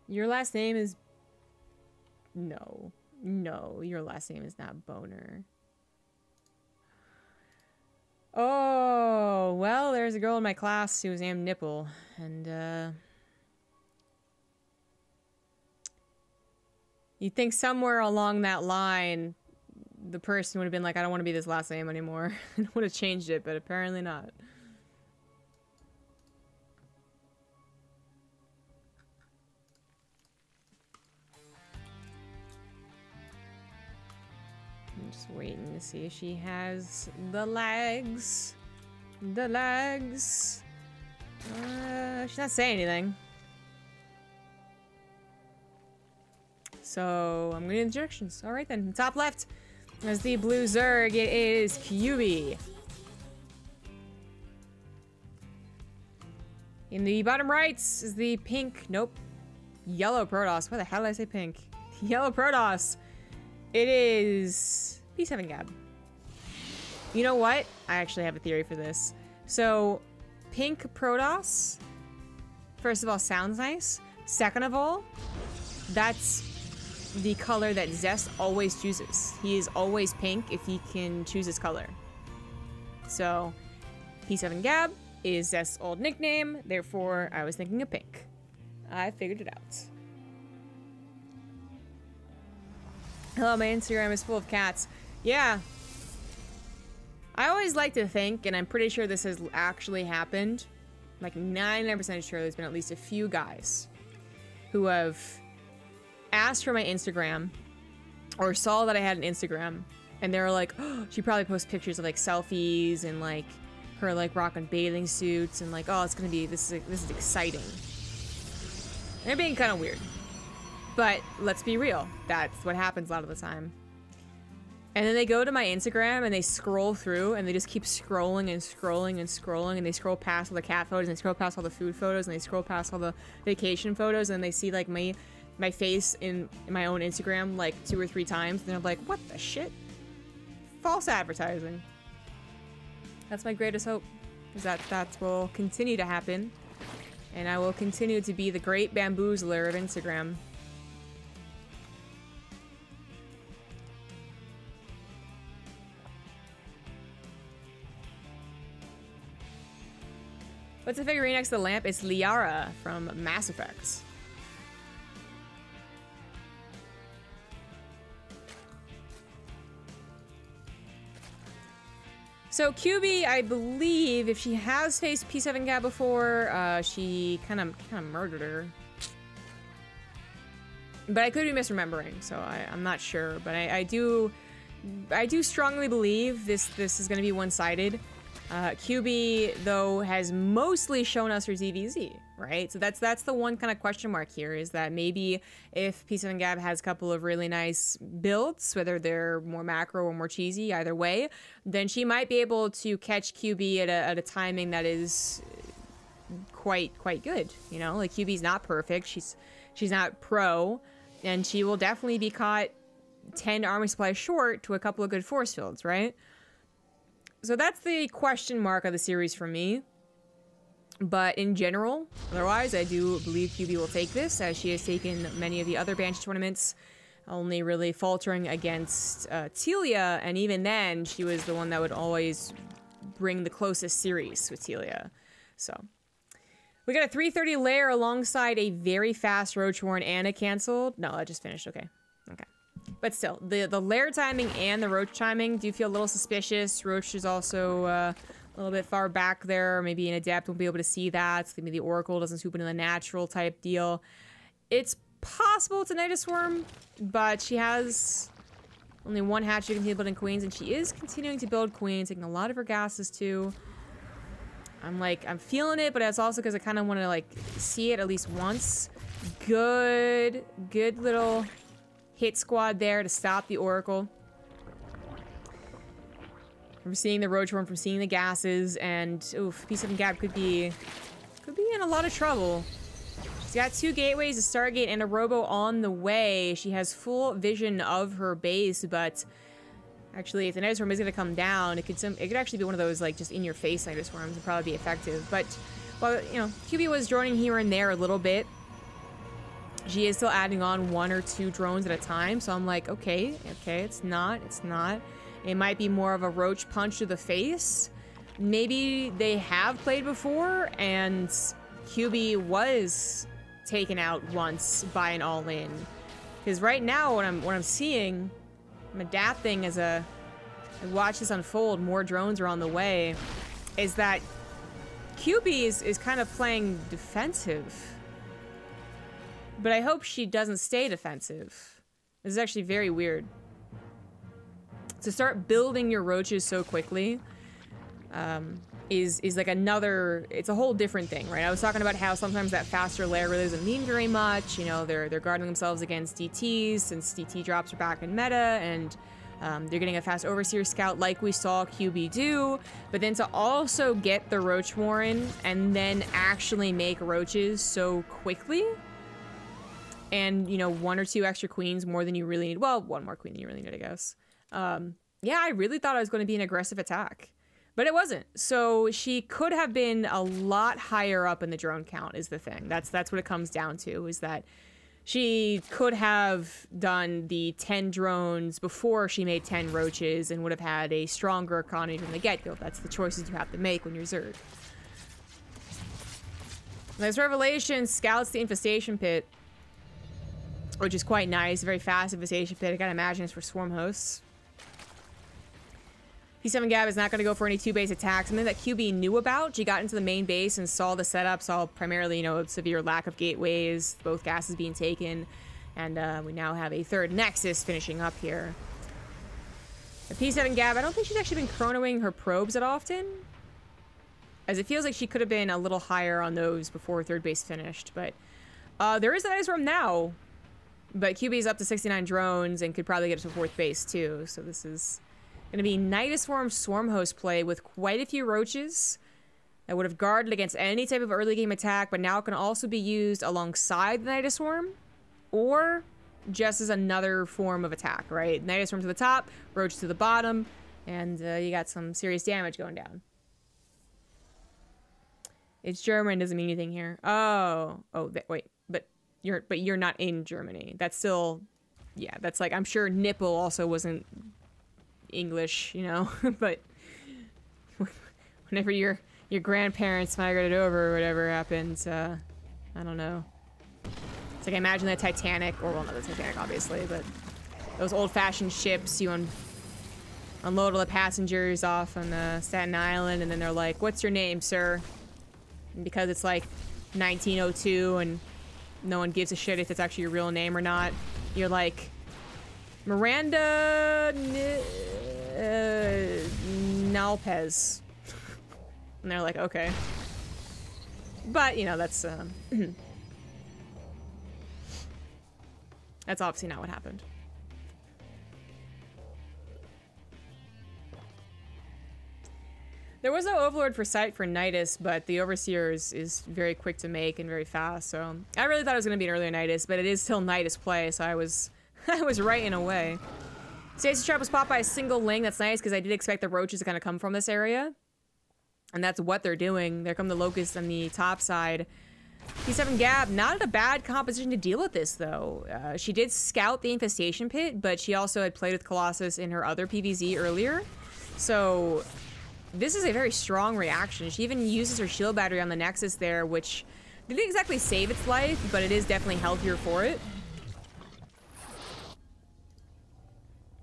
Your last name is... No. No, your last name is not Boner. Oh, well, there's a girl in my class who was named Nipple. And, you'd think somewhere along that line, the person would have been like, I don't want to be this last name anymore. And would have changed it, but apparently not. I'm just waiting to see if she has the legs. The legs. She's not saying anything. So, I'm going to the directions. Alright then. Top left is the blue Zerg. It is QB. In the bottom right is the pink, nope, yellow Protoss. Why the hell did I say pink? Yellow Protoss. It is P7 Gab. You know what? I actually have a theory for this. So, pink Protoss, first of all, sounds nice. Second of all, that's the color that Zest always chooses. He is always pink if he can choose his color. So, P7 Gab is Zest's old nickname, therefore I was thinking of pink. I figured it out. Hello, my Instagram is full of cats. Yeah. I always like to think, and I'm pretty sure this has actually happened, like 99% sure there's been at least a few guys who have asked for my Instagram or saw that I had an Instagram and they were like, oh, she probably posts pictures of like selfies and like her like rocking bathing suits and like, oh, it's gonna be, this is exciting. And they're being kind of weird. But let's be real, that's what happens a lot of the time. And then they go to my Instagram and they scroll through and they just keep scrolling and scrolling and scrolling and they scroll past all the cat photos and they scroll past all the food photos and they scroll past all the vacation photos and they see like my face in my own Instagram like 2 or 3 times and they're like, what the shit? False advertising. That's my greatest hope, is that will continue to happen and I will continue to be the great bamboozler of Instagram. What's the figurine next to the lamp? It's Liara from Mass Effect. So QB, I believe, if she has faced P7 Gab before, she kind of murdered her. But I could be misremembering, so I'm not sure. But I do strongly believe this is going to be one-sided. QB, though, has mostly shown us her ZVZ, right? So that's the one kind of question mark here, is that maybe if P7 Gab has a couple of really nice builds, whether they're more macro or more cheesy, either way, then she might be able to catch QB at a timing that is quite good, you know? Like, QB's not perfect, she's not pro, and she will definitely be caught 10 army supplies short to a couple of good force fields, right? So that's the question mark of the series for me. But in general, otherwise, I do believe QB will take this, as she has taken many of the other Banshee tournaments, only really faltering against Telia, and even then, she was the one that would always bring the closest series with Telia. So, we got a 330 lair alongside a very fast Roach Warren and a canceled. No, I just finished, okay. Okay. But still, the lair timing and the Roach timing do feel a little suspicious. Roach is also a little bit far back there. Maybe an Adept won't be able to see that. Maybe the Oracle doesn't swoop into the natural type deal. It's possible it's a Nidus Swarm, but she has only one hatch she can continue building queens, and she is continuing to build queens, taking a lot of her gases too. I'm feeling it, but it's also because I kind of want to like see it at least once. Good little hit squad there to stop the Oracle from seeing the Roach Worm, from seeing the gases, and oof, P7 Gab could be in a lot of trouble. She's got 2 gateways, a Stargate, and a Robo on the way. She has full vision of her base, but actually, if the Nidus Worm is going to come down, it could actually be one of those like just in your face Nidus Worms and probably be effective. But well, you know, QB was droning here and there a little bit. she is still adding on 1 or 2 drones at a time. So I'm like, okay, it's not. It might be more of a roach punch to the face. Maybe they have played before, and QB was taken out once by an all-in. Because right now, what I'm seeing, I'm adapting as I watch this unfold, more drones are on the way, is that QB is kind of playing defensive. But I hope she doesn't stay defensive. This is actually very weird. To start building your roaches so quickly is like another, it's a whole different thing, right? I was talking about how sometimes that faster layer really doesn't mean very much. You know, they're guarding themselves against DTs since DT drops are back in meta, and they're getting a fast Overseer Scout like we saw QB do. But then to also get the Roach Warren and then actually make roaches so quickly, and, you know, 1 or 2 extra queens more than you really need. Well, 1 more queen than you really need, I guess. Yeah, I really thought it was going to be an aggressive attack, but it wasn't. So she could have been a lot higher up in the drone count is the thing. That's what it comes down to, is that she could have done the 10 drones before she made 10 roaches and would have had a stronger economy from the get-go. That's the choices you have to make when you're Zerg. Nice revelation, scouts the infestation pit, which is quite nice. Very fast infestation pit. I gotta imagine it's for swarm hosts. P7 Gab is not going to go for any 2-base attacks. Something that QB knew about. She got into the main base and saw the setup, saw primarily, you know, severe lack of gateways, both gases being taken, and we now have a 3rd Nexus finishing up here. The P7 Gab, I don't think she's actually been chronoing her probes that often, as it feels like she could have been a little higher on those before 3rd base finished, but there is a nice room now, but QB's up to 69 drones and could probably get to 4th base too, so this is going to be Niduswarm Swarm Host play with quite a few roaches that would have guarded against any type of early game attack, but now can also be used alongside the Niduswarm or just as another form of attack, right? Niduswarm to the top, roach to the bottom, and you got some serious damage going down. It's German, doesn't mean anything here. Wait, but you're not in Germany. That's still, yeah, that's like, I'm sure nipple also wasn't English, you know, but whenever your grandparents migrated over or whatever happened, I don't know. It's like, I imagine the Titanic, or well, not the Titanic, obviously, but those old-fashioned ships, you unload all the passengers off on Staten Island, and then they're like, "What's your name, sir?" And because it's like 1902 and no one gives a shit if it's actually your real name or not, you're like, Miranda Nalpez. And they're like, okay. But, you know, that's that's obviously not what happened. There was no Overlord for sight for Nidus, but the Overseer is very quick to make and very fast, so I really thought it was going to be an earlier Nidus, but it is still Nidus play, so I was right in a way. Stasis Trap was popped by a single Ling. That's nice, because I did expect the roaches to kind of come from this area. And that's what they're doing. There come the locusts on the top side. P7 Gab, not in a bad composition to deal with this, though. She did scout the infestation pit, but she also had played with Colossus in her other PvZ earlier. So this is a very strong reaction. She even uses her shield battery on the Nexus there, which didn't exactly save its life, but it is definitely healthier for it.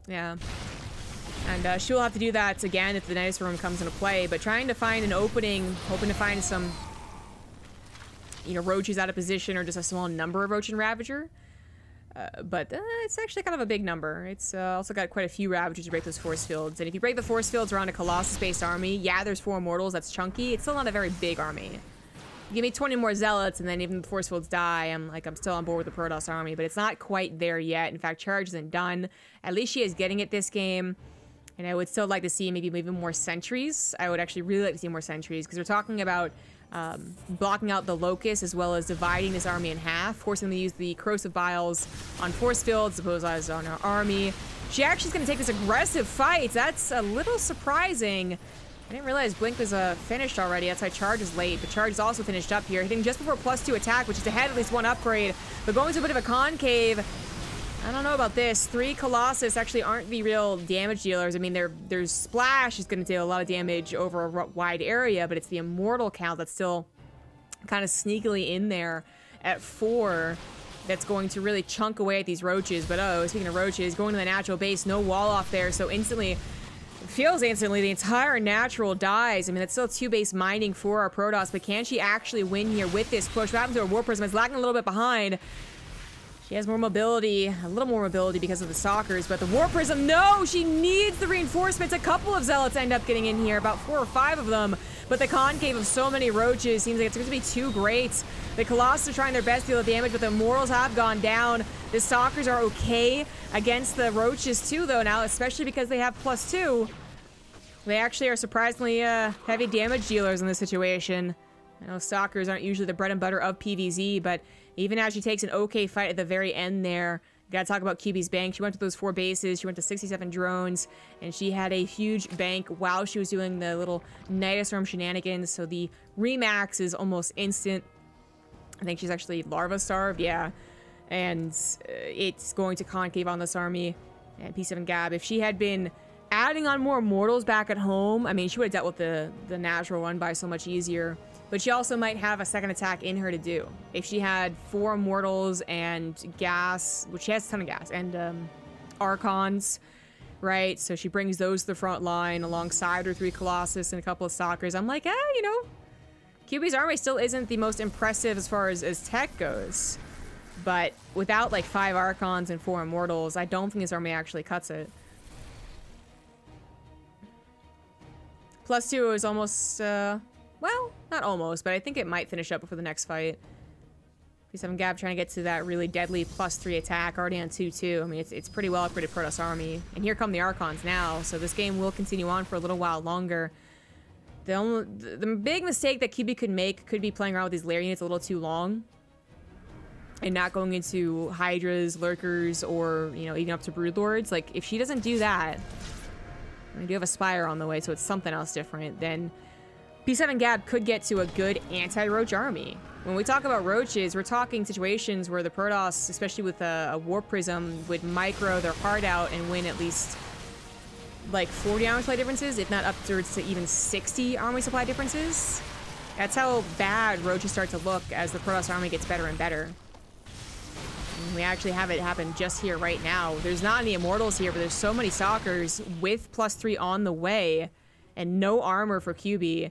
Yeah. And she'll have to do that again if the Nidus room comes into play, but trying to find an opening, hoping to find some, you know, roaches out of position or just a small number of Roach and Ravager. But it's actually kind of a big number. It's also got quite a few Ravagers to break those force fields. And if you break the force fields around a Colossus-based army, yeah, there's 4 Immortals, that's chunky. It's still not a very big army. Give me 20 more Zealots, and then even the force fields die, I'm still on board with the Protoss army, but it's not quite there yet. In fact, Charge isn't done. At least she is getting it this game, and I would still like to see maybe even more sentries. I would actually really like to see more sentries, because we're talking about blocking out the Locust, as well as dividing this army in half, forcing them to use the Corrosive Vials on force fields, as opposed to on our army. She actually is going to take this aggressive fight. That's a little surprising. I didn't realize Blink was finished already. That's why Charge is late. But Charge is also finished up here. Hitting just before +2 attack, which is ahead at least one upgrade. But going to a bit of a concave. I don't know about this. 3 Colossus actually aren't the real damage dealers. I mean, their Splash is going to deal a lot of damage over a wide area, but it's the Immortal count that's still kind of sneakily in there at 4 that's going to really chunk away at these roaches. But oh, speaking of roaches, going to the natural base, no wall off there, so instantly, the entire natural dies. I mean, that's still 2 base mining for our Protoss, but can she actually win here with this push? What happens to her War Prism? It's lagging a little bit behind. She has more mobility, a little more mobility because of the Stalkers, but the War Prism, no! She needs the reinforcements. A couple of Zealots end up getting in here, about 4 or 5 of them, but the concave of so many roaches seems like it's going to be too great. The Colossus are trying their best to deal with damage, but the Immortals have gone down. The Stalkers are okay against the roaches too, though, now, especially because they have +2. They actually are surprisingly heavy damage dealers in this situation. I know Stalkers aren't usually the bread and butter of PvZ, but even as she takes an okay fight at the very end there, you gotta talk about QB's bank. She went to those 4 bases, she went to 67 drones, and she had a huge bank while she was doing the little Nidus Storm shenanigans, so the remax is almost instant. I think she's actually larva starved, yeah. And it's going to concave on this army. And P7 Gab, if she had been adding on more Immortals back at home, I mean, she would have dealt with the natural one by so much easier. But she also might have a second attack in her to do. If she had 4 Immortals and gas, which she has a ton of gas, and Archons, right? So she brings those to the front line alongside her 3 Colossus and a couple of Stalkers. I'm like, you know, QB's army still isn't the most impressive as far as tech goes. But without like 5 Archons and 4 Immortals, I don't think this army actually cuts it. +2 is almost, well, not almost, but I think it might finish up before the next fight. P7 Gab trying to get to that really deadly +3 attack, already on 2-2. I mean, it's pretty well upgraded Protoss army. And here come the Archons now, so this game will continue on for a little while longer. The big mistake that QB could make could be playing around with these lair units a little too long. And not going into Hydras, Lurkers, or, you know, even up to Broodlords. Like, if she doesn't do that, we do have a Spire on the way, so it's something else different, then P7 Gab could get to a good anti-roach army. When we talk about roaches, we're talking situations where the Protoss, especially with a War Prism, would micro their heart out and win at least like 40 army supply differences, if not upwards to even 60 army supply differences. That's how bad roaches start to look as the Protoss army gets better and better. We actually have it happen just here right now. There's not any Immortals here, but there's so many Stalkers with +3 on the way and no armor for QB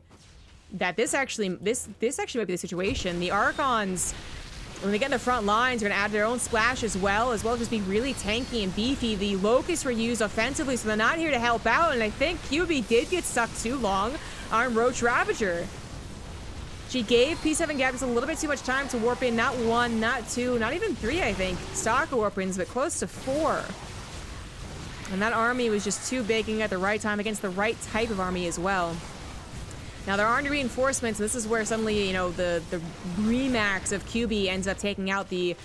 that this actually might be the situation. The Archons, when they get in the front lines, are going to add their own splash as well as just be really tanky and beefy. The Locusts were used offensively, so they're not here to help out, and I think QB did get stuck too long on Roach Ravager. She gave P7 Gab just a little bit too much time to warp in. Not 1, not 2, not even 3, I think. Stalker warp-ins, but close to 4. And that army was just too big and at the right time against the right type of army as well. Now, there aren't reinforcements. This is where suddenly, you know, the remax of QB ends up taking out the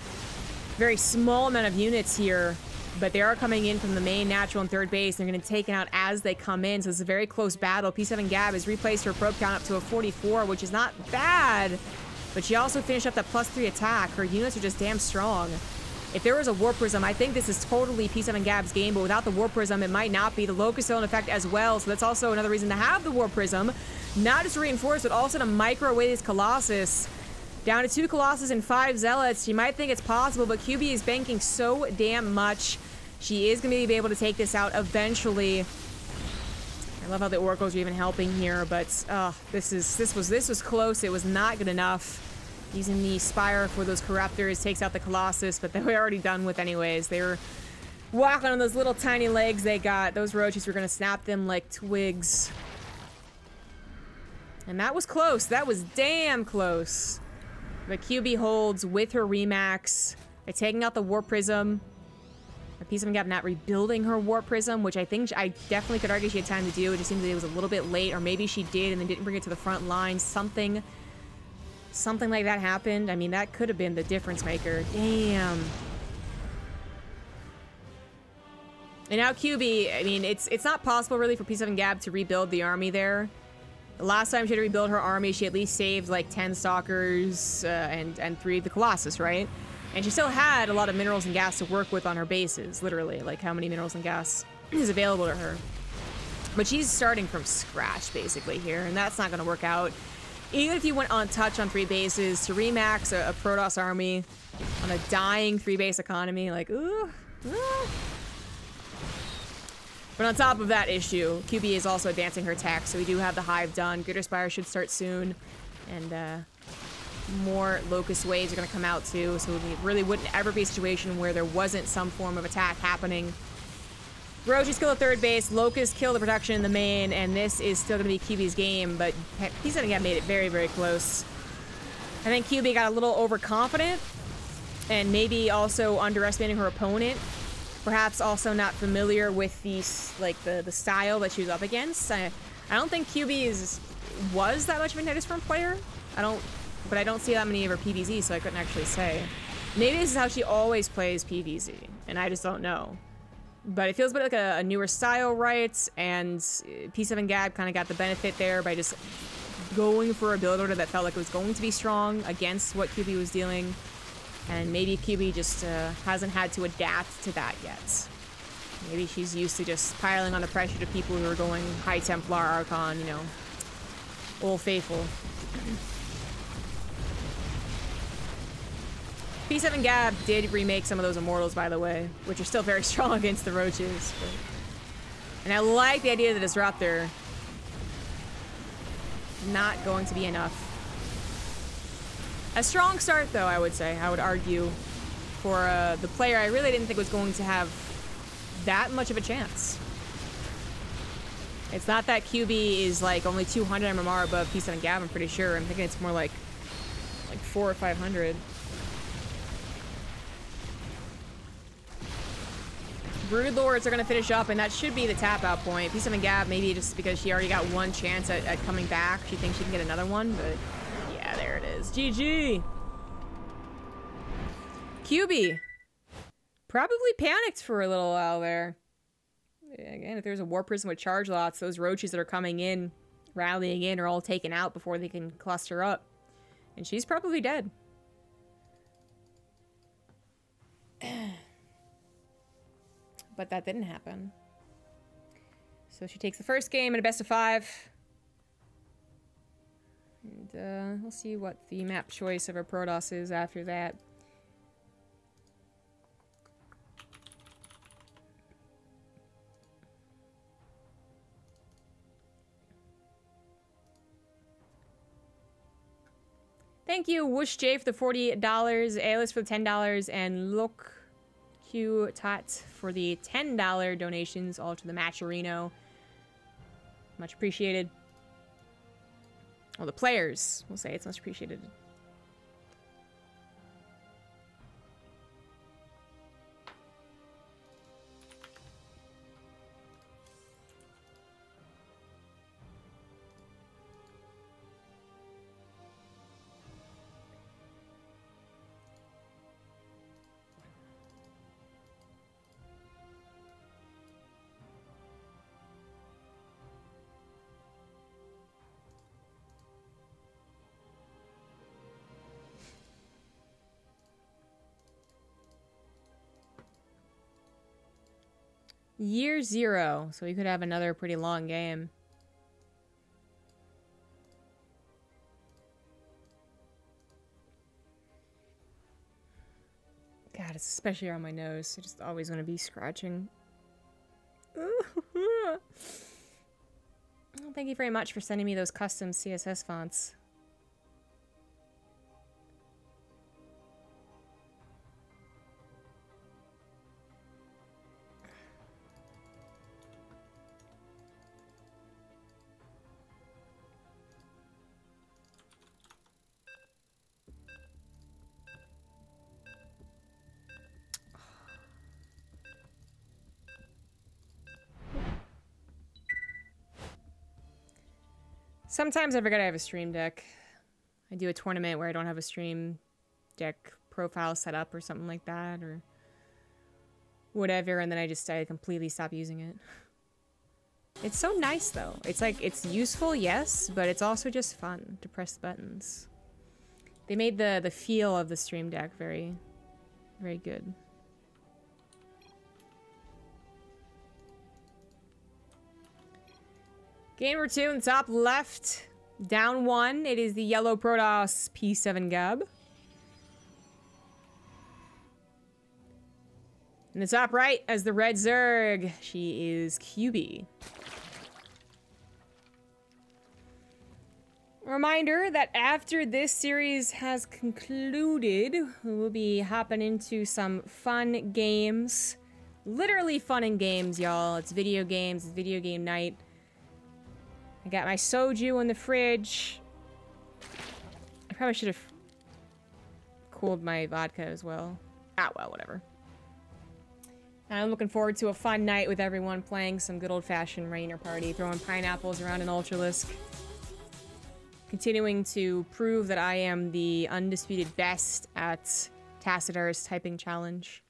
very small amount of units here. But they are coming in from the main natural and 3rd base. They're going to take it out as they come in. So it's a very close battle. P7 Gab has replaced her probe count up to a 44, which is not bad. But she also finished up that +3 attack. Her units are just damn strong. If there was a War Prism, I think this is totally P7 Gab's game. But without the War Prism, it might not be. The Locust still in effect as well. So that's also another reason to have the War Prism. Not just to reinforce, but also to microwave this Colossus. Down to 2 Colossus and 5 Zealots. You might think it's possible, but QB is banking so damn much. She is going to be able to take this out eventually. I love how the Oracles are even helping here, but this was close. It was not good enough. Using the Spire for those Corruptors takes out the Colossus, but they were already done with anyways. They were walking on those little tiny legs they got. Those roaches were going to snap them like twigs. And that was close. That was damn close. But QB holds with her remax. They're taking out the War Prism. P7 Gab not rebuilding her War Prism, which I think I definitely could argue she had time to do. It just seems that it was a little bit late, or maybe she did and then didn't bring it to the front line. Something like that happened. I mean, that could have been the difference maker. Damn. And now QB, I mean, it's not possible really for P7 Gab to rebuild the army there. The last time she had to rebuild her army, she at least saved like 10 Stalkers and 3 of the Colossus, right? And she still had a lot of minerals and gas to work with on her bases, literally. Like how many minerals and gas is available to her. But she's starting from scratch basically here, and that's not going to work out. Even if you went on touch on 3 bases to remax a Protoss army on a dying 3-base economy, like, ooh. But on top of that issue, QB is also advancing her tech, so we do have the Hive done. Greater Spire should start soon, and more Locust waves are going to come out too, so it really wouldn't ever be a situation where there wasn't some form of attack happening. Roji's kill the 3rd base, Locust kill the production in the main, and this is still going to be QB's game, but P7 Gab made it very, very close. I think QB got a little overconfident, and maybe also underestimating her opponent. Perhaps also not familiar with these, like the style that she was up against. I don't think QB was that much of a Nidus Form player. But I don't see that many of her PVZs, so I couldn't actually say. Maybe this is how she always plays PVZ, and I just don't know. But it feels a bit like a newer style, right? And P7 Gab kind of got the benefit there by just going for a build order that felt like it was going to be strong against what QB was dealing. And maybe QB just hasn't had to adapt to that yet. Maybe she's used to just piling on the pressure to people who are going High Templar, Archon, you know, Old Faithful. P7 Gab did remake some of those Immortals, by the way, which are still very strong against the Roaches. But... And I like the idea of the Disruptor. Not going to be enough. A strong start, though, I would say. I would argue for the player I really didn't think was going to have that much of a chance. It's not that QB is like only 200 MMR above P7 Gab, I'm pretty sure. I'm thinking it's more like 400 or 500. Broodlords are going to finish up, and that should be the tap-out point. P7 Gab, maybe just because she already got one chance at coming back. She thinks she can get another one, but yeah, there it is. GG! QB. Probably panicked for a little while there. Again, if there's a War Prism with charge lots, those Roaches that are coming in, rallying in, are all taken out before they can cluster up. And she's probably dead. But that didn't happen. So she takes the first game in a best of 5. And we'll see what the map choice of her Protoss is after that. Thank you, Whoosh J for the $40, Alice for the $10, and Look Q Tot for the $10 donations, all to the Matcherino. Much appreciated. Well, the players will say it's much appreciated. Year 0, so we could have another pretty long game. God, it's especially on my nose. I just always want to be scratching. Oh, thank you very much for sending me those custom CSS fonts. Sometimes I forget I have a stream deck. I do a tournament where I don't have a stream deck profile set up or something like that, or whatever, and then I completely stopped using it. It's so nice though. It's like, it's useful, yes, but it's also just fun to press the buttons. They made the feel of the Stream Deck very, very good. Game number 2 in the top left. Down 1. It is the yellow Protoss P7 Gab. In the top right, as the red Zerg, she is QB. Reminder that after this series has concluded, we will be hopping into some fun games. Literally fun in games, y'all. It's video games. It's video game night. I got my soju in the fridge. I probably should have cooled my vodka as well. Ah, well, whatever. And I'm looking forward to a fun night with everyone playing some good old-fashioned Rainer Party, throwing pineapples around an Ultralisk. Continuing to prove that I am the undisputed best at Tacitar's typing challenge.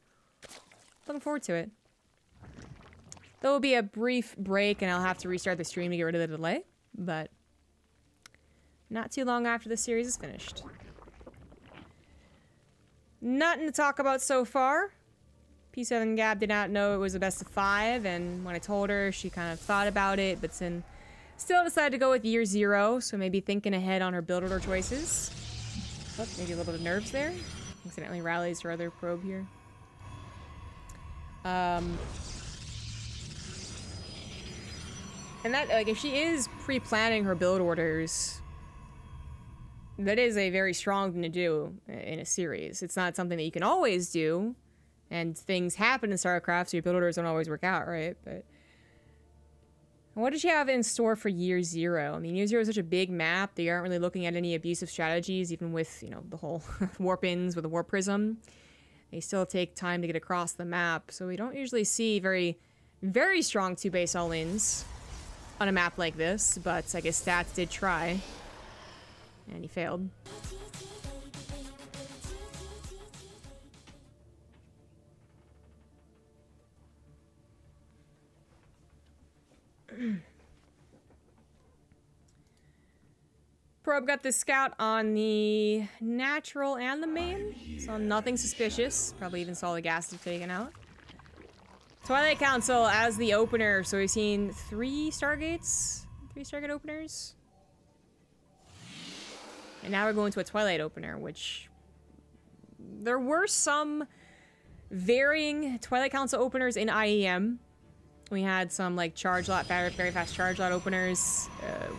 Looking forward to it. There will be a brief break and I'll have to restart the stream to get rid of the delay, but not too long after the series is finished. Nothing to talk about so far. P7 Gab did not know it was a best of 5, and when I told her, she kind of thought about it, but then still decided to go with year 0, so maybe thinking ahead on her build order choices. Oh, maybe a little bit of nerves there. Accidentally rallies her other probe here. And that, like, if she is pre-planning her build orders, that is a very strong thing to do in a series. It's not something that you can always do, and things happen in StarCraft, so your build orders don't always work out, right? But what did she have in store for year 0? I mean, year 0 is such a big map that you aren't really looking at any abusive strategies, even with, you know, the whole warp-ins with the warp prism. They still take time to get across the map, so we don't usually see very, very strong 2-base all-ins on a map like this, but I guess Stats did try, and he failed. Probe got the scout on the natural and the main, so nothing suspicious. Probably even saw the gas taken out. Twilight Council as the opener, so we've seen 3 Stargates? 3 Stargate openers? And now we're going to a Twilight opener, which there were some varying Twilight Council openers in IEM. We had some like charge lot, very fast charge lot openers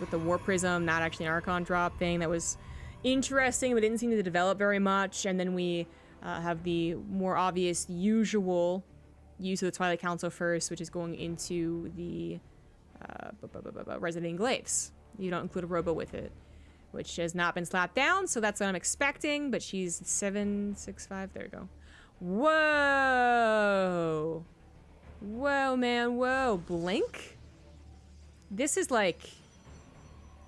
with the War Prism, not actually an Archon drop thing. That was interesting, but didn't seem to develop very much. And then we have the more obvious usual use of the Twilight Council first, which is going into the Resident Enclaves. You don't include a robo with it, which has not been slapped down, so that's what I'm expecting, but she's 765, there we go. Whoa! Whoa, man, whoa. Blink? This is like...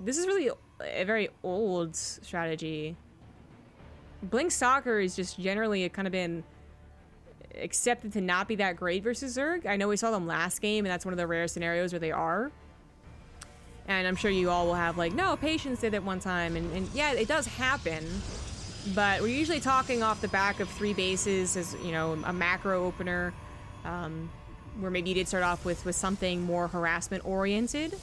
This is really a very old strategy. Blink Stalker is just generally kind of been accepted to not be that great versus Zerg. I know we saw them last game, and that's one of the rare scenarios where they are. And I'm sure you all will have like, no, Patience did it one time, and yeah, it does happen. But we're usually talking off the back of 3 bases as, you know, a macro opener, where maybe you did start off with something more harassment-oriented.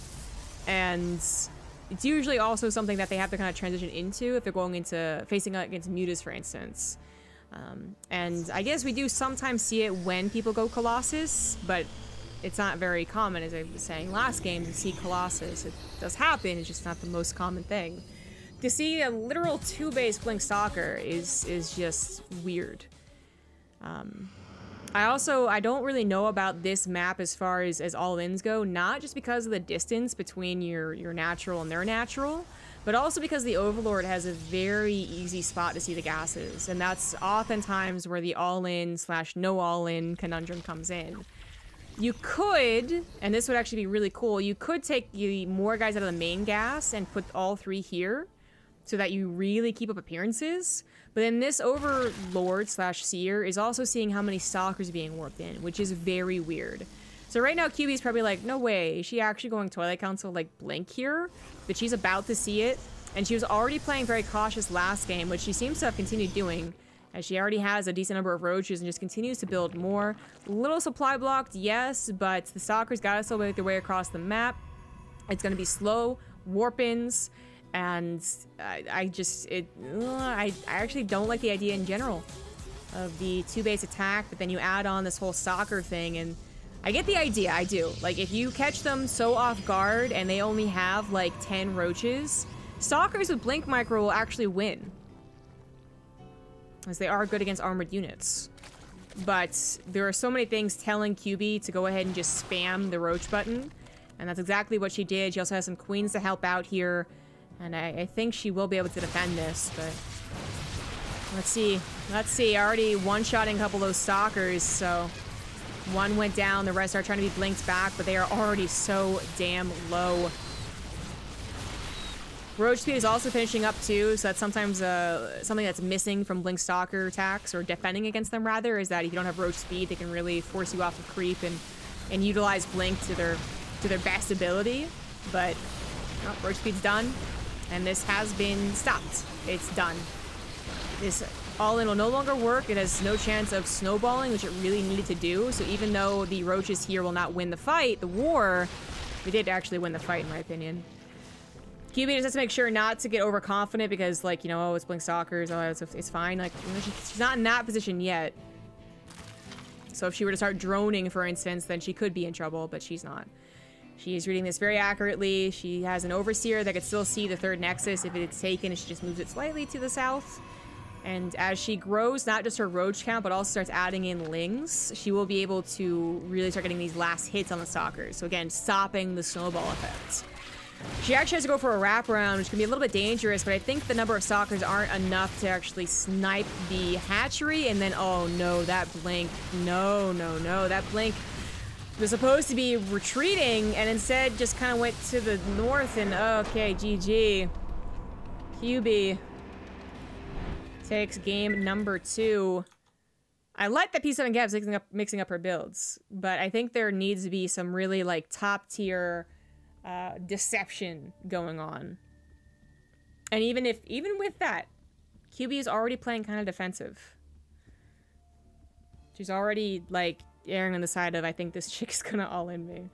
And it's usually also something that they have to kind of transition into if they're going into facing against Mutas, for instance. And I guess we do sometimes see it when people go Colossus, but it's not very common, as I was saying last game, to see Colossus. It does happen, it's just not the most common thing. To see a literal 2-base Blink Stalker is just weird. I don't really know about this map as far as all-ins go, not just because of the distance between your natural and their natural, but also because the Overlord has a very easy spot to see the gases, and that's oftentimes where the all-in / no all-in conundrum comes in. You could, and this would actually be really cool, you could take the more guys out of the main gas and put all 3 here. so that you really keep up appearances. But then this Overlord slash Seer is also seeing how many stalkers are being warped in, which is very weird. So right now, QB's probably like, no way, is she actually going Twilight Council like Blink here? That she's about to see it. And she was already playing very cautious last game, which she seems to have continued doing, as she already has a decent number of roaches and just continues to build more. Little supply blocked, yes, but the stalkers gotta still make their way across the map. It's gonna be slow, warp-ins, and I actually don't like the idea in general of the 2-base attack, but then you add on this whole stalker thing, and I get the idea, I do. Like, if you catch them so off guard and they only have like 10 roaches, stalkers with Blink Micro will actually win, as they are good against armored units. But there are so many things telling QB to go ahead and just spam the roach button, and that's exactly what she did. She also has some queens to help out here, and I think she will be able to defend this, but let's see. Let's see, already one-shotting a couple of those stalkers, so one went down, the rest are trying to be blinked back, but they are already so damn low. Roach speed is also finishing up too, so that's sometimes something that's missing from Blink Stalker attacks, or defending against them rather, is that if you don't have Roach speed, they can really force you off of creep and utilize Blink to their best ability. But no, Roach speed's done, and this has been stopped. It's done. This all-in will no longer work. It has no chance of snowballing, which it really needed to do. So even though the roaches here will not win the fight, the war, we did actually win the fight in my opinion. QB just has to make sure not to get overconfident because, like, you know, oh, it's Blink Stalkers, oh, it's fine. Like, you know, she's not in that position yet. So if she were to start droning, for instance, then she could be in trouble, but she's not. She is reading this very accurately. She has an Overseer that could still see the third Nexus if it's taken, and she just moves it slightly to the south. And as she grows, not just her roach count, but also starts adding in lings, she will be able to really start getting these last hits on the stalkers. So again, stopping the snowball effect. She actually has to go for a wraparound, which can be a little bit dangerous, but I think the number of stalkers aren't enough to actually snipe the hatchery. And then, oh no, that blink. No, no, no. That blink was supposed to be retreating and instead just kind of went to the north and, okay, GG. QB takes game number 2. I like that P7 Gab's mixing up her builds, but I think there needs to be some really, like, top tier deception going on. And even with that, QB is already playing kind of defensive. She's already like erring on the side of, I think this chick's gonna all in me.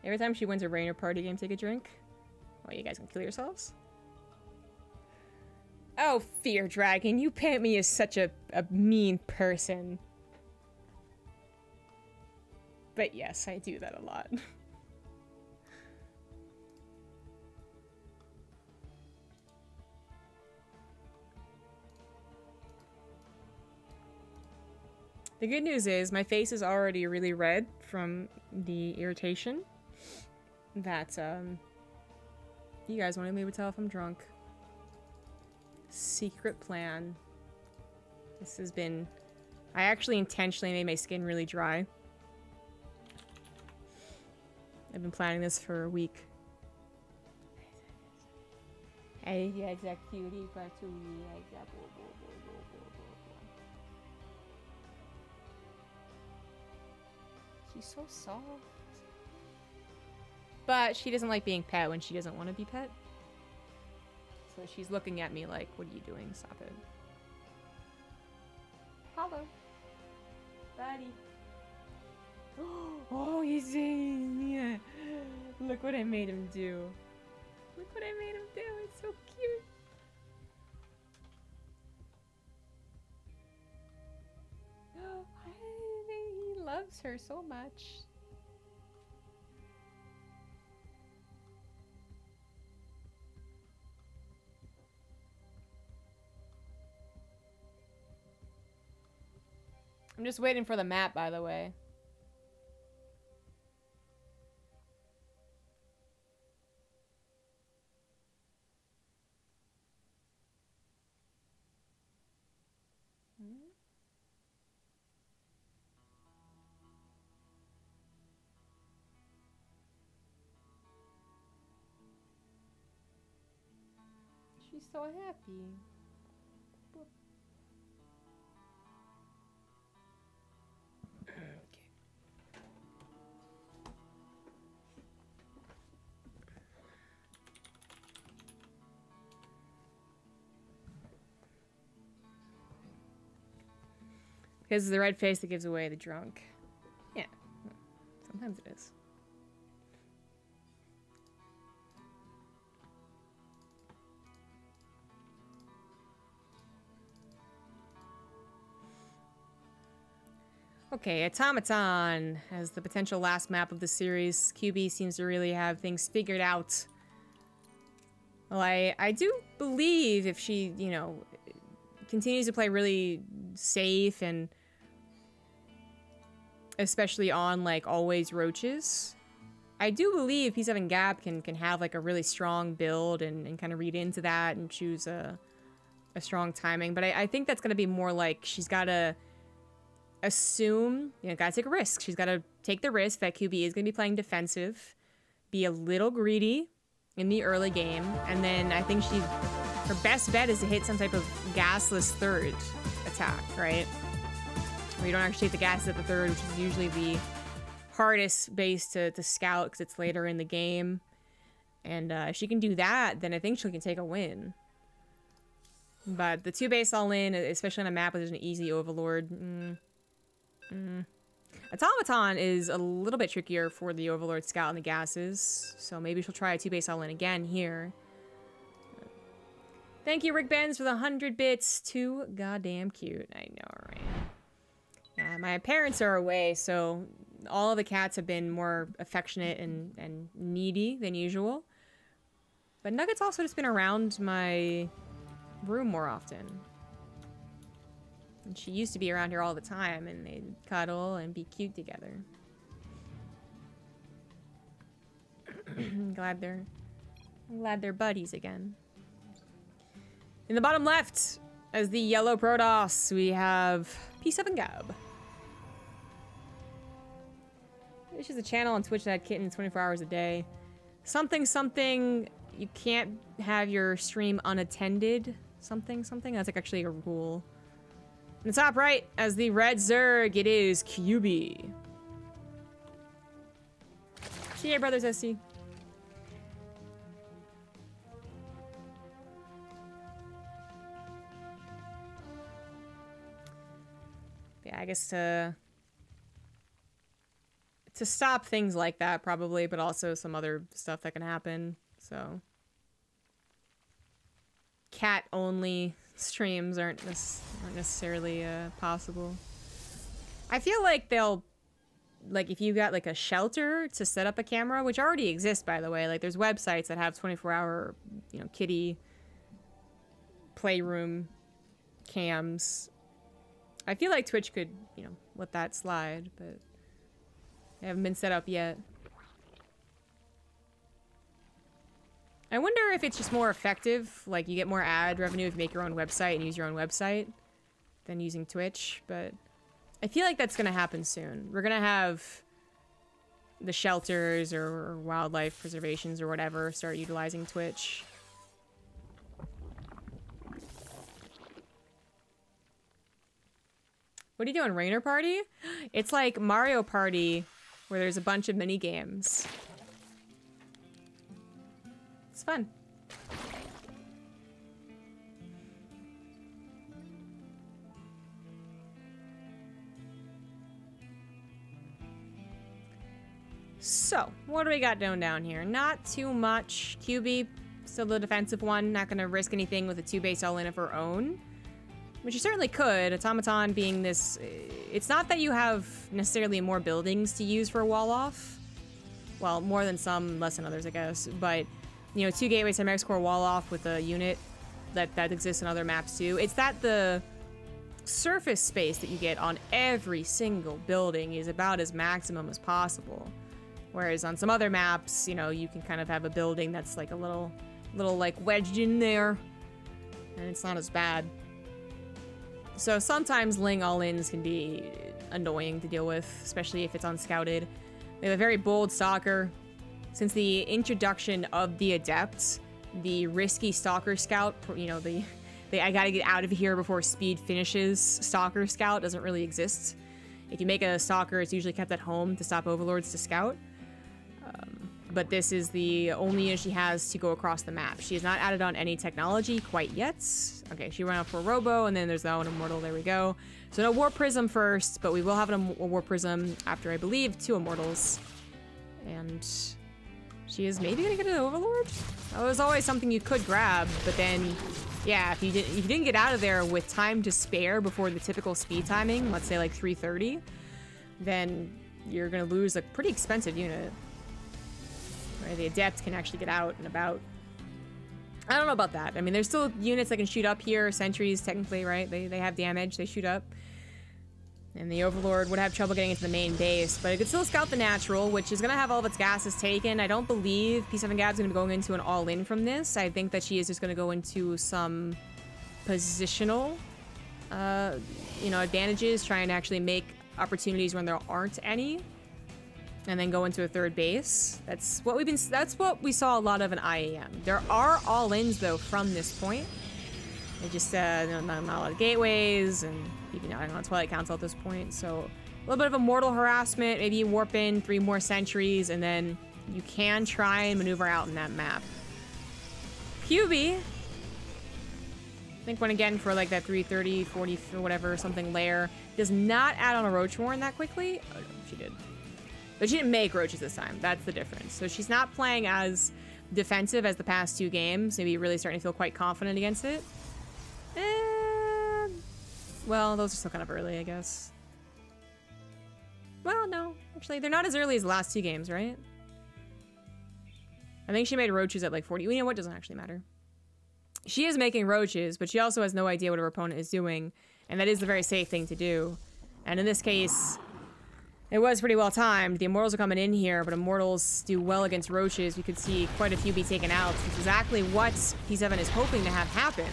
Every time she wins a rain or party game, take a drink. Oh, you guys can kill yourselves? Oh, Fear Dragon, you paint me as such a mean person. But yes, I do that a lot. The good news is my face is already really red from the irritation. That, you guys wanted me to tell if I'm drunk. Secret plan. This has been... I actually intentionally made my skin really dry. I've been planning this for a week. Hey, yeah, exact cutie, she's so soft. But she doesn't like being pet when she doesn't want to be pet. So she's looking at me like, what are you doing? Stop it. Hello. Buddy. Oh, he's in. Yeah. Look what I made him do. Look what I made him do. It's so cute. He loves her so much. I'm just waiting for the map, by the way. so happy. Because it's the red face that gives away the drunk. Yeah. Sometimes it is. Okay, Automaton as the potential last map of the series. QB seems to really have things figured out. Well, I do believe if she, you know, continues to play really safe and especially on, like, always roaches, I do believe P7 Gap can have, like, a really strong build and kind of read into that and choose a strong timing. But I think that's going to be more like she's got to assume, you know, gotta take a risk. She's got to take the risk that QB is going to be playing defensive, be a little greedy in the early game, and then I think her best bet is to hit some type of gasless third attack, right? Where you don't actually take the gas at the third, which is usually the hardest base to scout because it's later in the game. And if she can do that, then I think she can take a win. But the 2 base all in, especially on a map where there's an easy overlord, Automaton is a little bit trickier for the overlord scout and the gases, so maybe she'll try a 2 base all in again here. Thank you, Rick Benz, for the 100 bits. Too goddamn cute. I know, right? Yeah, my parents are away, so all of the cats have been more affectionate and needy than usual. But Nugget's also just been around my room more often. And she used to be around here all the time, and they'd cuddle and be cute together. I'm glad they're buddies again. In the bottom left, as the yellow Protoss, we have P7 Gab. This is a channel on Twitch that had kittens 24 hours a day. Something, you can't have your stream unattended. Something. That's like actually a rule. In the top right, as the red Zerg, it is QB. GA Brothers SC. Yeah, I guess to stop things like that probably, but also some other stuff that can happen. So cat only streams aren't necessarily possible. I feel like they'll, like, if you got like a shelter to set up a camera, which already exists by the way, like there's websites that have 24-hour, you know, kitty playroom cams. I feel like Twitch could, you know, let that slide, but they haven't been set up yet. I wonder if it's just more effective, like you get more ad revenue if you make your own website and use your own website than using Twitch, but I feel like that's gonna happen soon. We're gonna have the shelters or wildlife preservations or whatever start utilizing Twitch. What are you doing, Rainer Party? It's like Mario Party, where there's a bunch of mini games. It's fun. So, what do we got down here? Not too much. QB, still the defensive one. Not gonna risk anything with a 2 base all in of her own. Which you certainly could. Automaton being this... It's not that you have necessarily more buildings to use for a wall off. Well, more than some, less than others, I guess. But, you know, 2 gateways Cinematics Core wall off with a unit that exists in other maps too. It's that the surface space that you get on every single building is about as maximum as possible. Whereas on some other maps, you know, you can kind of have a building that's like a little like wedged in there. And it's not as bad. So sometimes laying all-ins can be annoying to deal with, especially if it's unscouted. We have a very bold stalker. Since the introduction of the Adept, the risky Stalker Scout, you know, the I gotta get out of here before speed finishes Stalker Scout doesn't really exist. If you make a Stalker, it's usually kept at home to stop Overlords to scout. But this is the only unit she has to go across the map. She has not added on any technology quite yet. Okay, she ran out for a Robo, and then there's that one Immortal. There we go. So no Warp Prism first, but we will have a Warp Prism after, I believe, 2 Immortals. And she is maybe gonna get an Overlord? That was always something you could grab, but then, yeah, if you didn't get out of there with time to spare before the typical speed timing, let's say like 3:30, then you're gonna lose a pretty expensive unit. Right, the Adept can actually get out and about. I don't know about that. I mean, there's still units that can shoot up here. Sentries, technically, right? They have damage. They shoot up. And the Overlord would have trouble getting into the main base. But it could still scout the Natural, which is going to have all of its gases taken. I don't believe P7 Gab's going to be going into an all-in from this. I think that she is just going to go into some positional, you know, advantages, trying to actually make opportunities when there aren't any. And then go into a third base. That's what we saw a lot of in IAM. There are all-ins though from this point. They just not a lot of gateways and even not on Twilight Council at this point. So a little bit of a mortal harassment, maybe you warp in 3 more sentries, and then you can try and maneuver out in that map. QB, I think went again for like that 330, 40, or whatever, something layer. Does not add on a Roach Warren that quickly. Oh, she did. But she didn't make roaches this time. That's the difference. So she's not playing as defensive as the past 2 games. Maybe really starting to feel quite confident against it. Well, those are still kind of early, I guess. Well, no. Actually, they're not as early as the last 2 games, right? I think she made roaches at like 40. You know what? Doesn't actually matter. She is making roaches, but she also has no idea what her opponent is doing. And that is the very safe thing to do. And in this case, it was pretty well timed. The Immortals are coming in here, but Immortals do well against Roaches. We could see quite a few be taken out. It's exactly what P7 is hoping to have happen.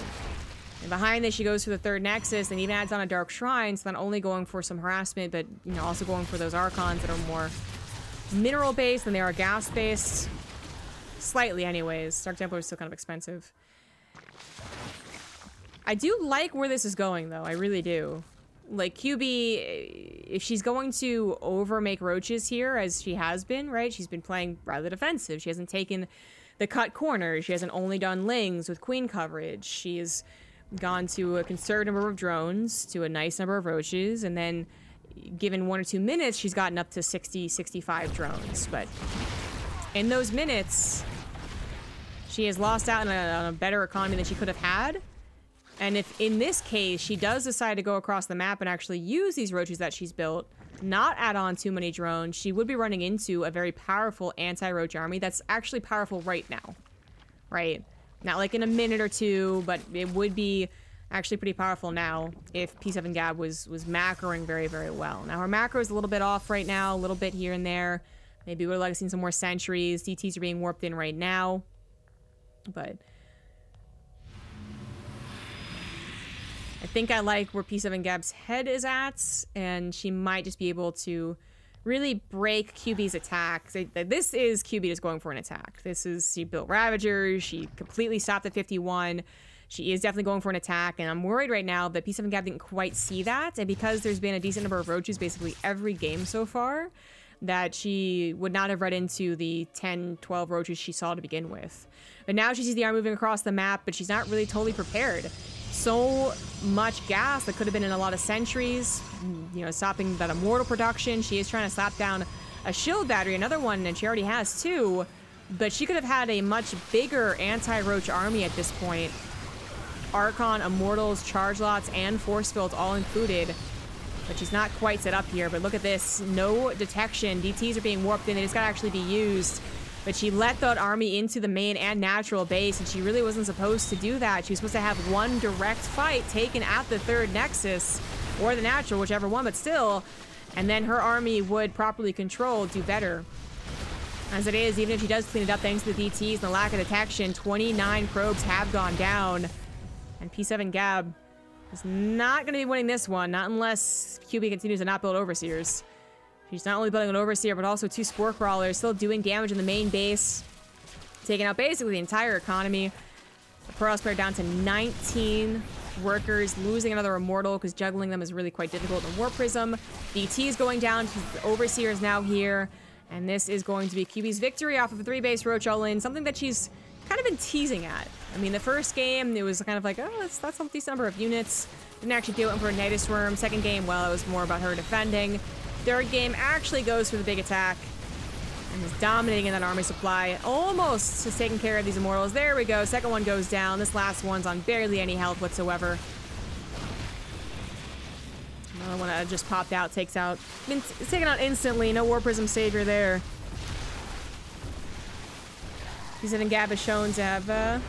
And behind this, she goes for the 3rd Nexus and even adds on a Dark Shrine, so not only going for some harassment, but, you know, also going for those Archons that are more mineral-based than they are gas-based. Slightly, anyways. Dark Templar is still kind of expensive. I do like where this is going, though. I really do. Like, QB, if she's going to over-make roaches here, as she has been, right? She's been playing rather defensive. She hasn't taken the cut corners. She hasn't only done Lings with Queen coverage. She's gone to a conservative number of drones, to a nice number of roaches, and then given 1 or 2 minutes, she's gotten up to 60, 65 drones. But in those minutes, she has lost out on a better economy than she could have had. And if, in this case, she does decide to go across the map and actually use these roaches that she's built, not add on too many drones, she would be running into a very powerful anti-roach army that's actually powerful right now, right? Not like in a minute or 2, but it would be actually pretty powerful now if P7 Gab was macroing very, very well. Now, her macro is a little bit off right now, a little bit here and there. Maybe we would like to see some more sentries. DTs are being warped in right now, but I think I like where P7 Gab's head is at, and she might just be able to really break QB's attack. This is QB just going for an attack. This is, she built Ravagers, she completely stopped at 51. She is definitely going for an attack, and I'm worried right now that P7 Gab didn't quite see that, and because there's been a decent number of roaches basically every game so far, that she would not have read into the 10, 12 roaches she saw to begin with. But now she sees the arm moving across the map, but she's not really totally prepared. So much gas that could have been in a lot of sentries, you know, stopping that Immortal production. She is trying to slap down a shield battery, another one, and she already has 2, but she could have had a much bigger anti-roach army at this point. Archon, Immortals, Charge Lots, and Force Fields all included, but she's not quite set up here. But look at this, no detection. DTs are being warped in, they just gotta actually be used. But she let that army into the main and natural base, and she really wasn't supposed to do that. She was supposed to have one direct fight taken at the 3rd Nexus, or the natural, whichever one, but still. And then her army would, properly controlled, do better. As it is, even if she does clean it up thanks to the DTs and the lack of detection, 29 probes have gone down. And P7 Gab is not going to be winning this one, not unless QB continues to not build Overseers. She's not only building an Overseer, but also 2 Spore Crawlers, still doing damage in the main base. taking out basically the entire economy. The Protoss player down to 19 workers, losing another Immortal because juggling them is really quite difficult in War Prism. DT is going down, the Overseer is now here, and this is going to be QB's victory off of a 3-base Roach all-in, something that she's kind of been teasing at. I mean, the first game, it was kind of like, oh, that's a decent number of units. Didn't actually do it for a Nidus Swarm. Second game, well, it was more about her defending. Third game actually goes for the big attack and is dominating in that army supply. Almost is taking care of these Immortals. There we go. Second one goes down. This last one's on barely any health whatsoever. Another one that just popped out, takes out. Been taken out instantly. No War Prism Savior there. Zed and Gab is shown to have a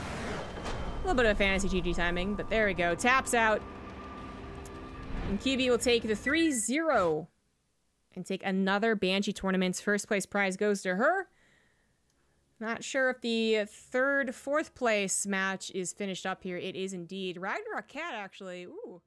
little bit of fantasy GG timing, but there we go. Taps out. And QB will take the 3-0 and take another Banshee tournament. First place prize goes to her. Not sure if the third, fourth place match is finished up here. It is indeed. Ragnarok Cat, actually. Ooh.